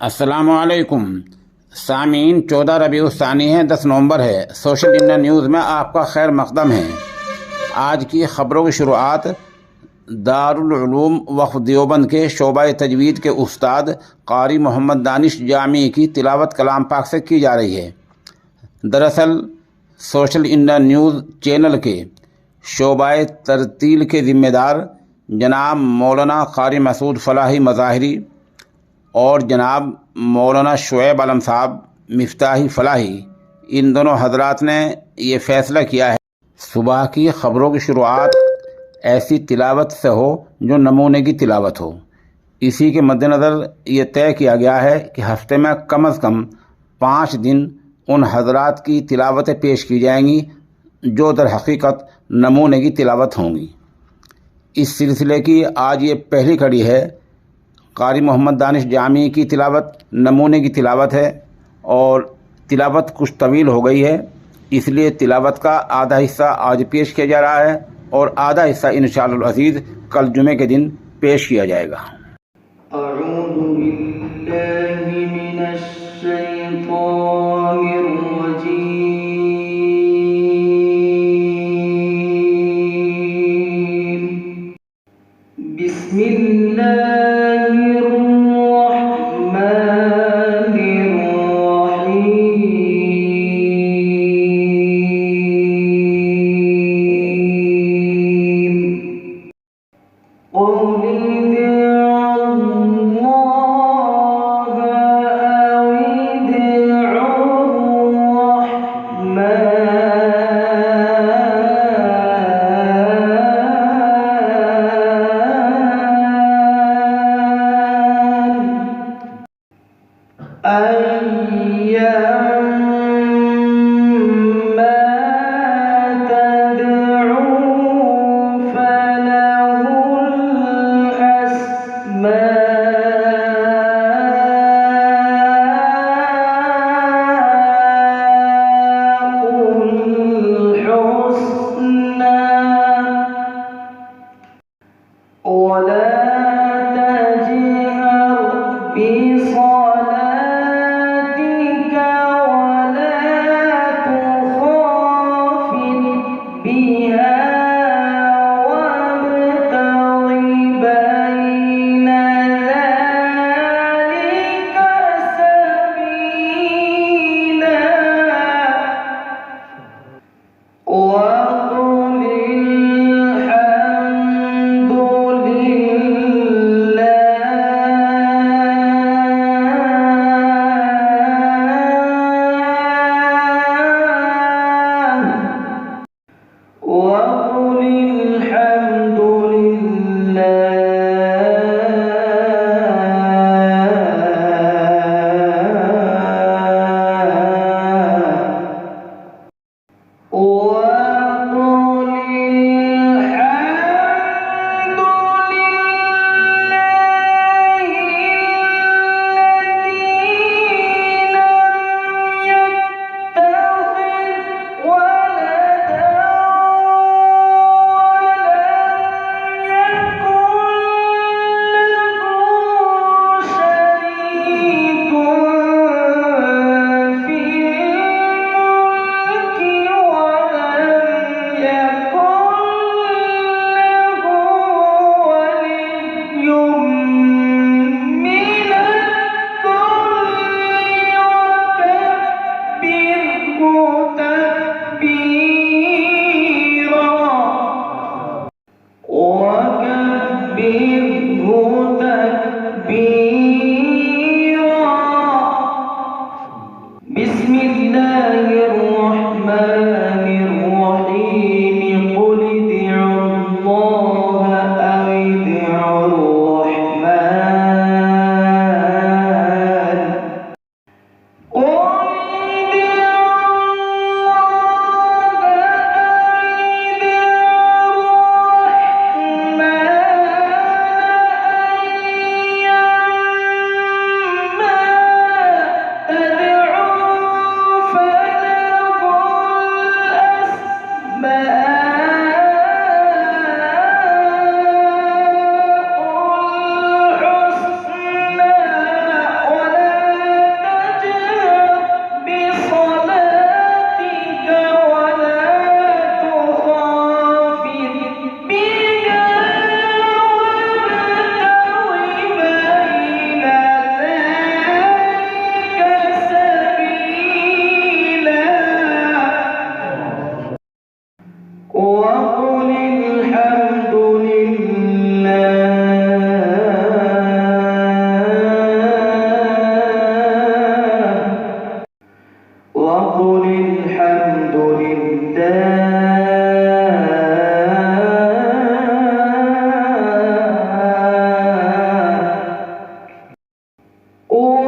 السلام علیکم سامعین، 14 ربیع الثانی ہے، 10 نومبر ہے۔ سوشل انڈیا نیوز میں آپ کا خیر مقدم ہے۔ آج کی خبروں کی شروعات دارالعلوم وقف دیوبند کے شعبہ تجوید کے استاد قاری محمد دانش جامعی کی تلاوت کلام پاک سے کی جا رہی ہے۔ دراصل سوشل انڈیا نیوز چینل کے شعبہ ترتیل کے ذمہ دار جناب مولانا قاری مسعود فلاحی مظاہری اور جناب مولانا شعیب عالم صاحب مفتاحی فلاحی، ان دونوں حضرات نے یہ فیصلہ کیا ہے صبح کی خبروں کی شروعات ایسی تلاوت سے ہو جو نمونے کی تلاوت ہو۔ اسی کے مد نظر یہ طے کیا گیا ہے کہ ہفتے میں کم از کم 5 دن ان حضرات کی تلاوتیں پیش کی جائیں گی جو در حقیقت نمونے کی تلاوت ہوں گی۔ اس سلسلے کی آج یہ پہلی کڑی ہے۔ قاری محمد دانش جامعی کی تلاوت نمونے کی تلاوت ہے اور تلاوت کچھ طویل ہو گئی ہے، اس لیے تلاوت کا آدھا حصہ آج پیش کیا جا رہا ہے اور آدھا حصہ انشاءاللہ العزیز کل جمعے کے دن پیش کیا جائے گا۔ اعوذ باللہ من الشیطان الرجیم، بسم اللہ ولا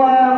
الله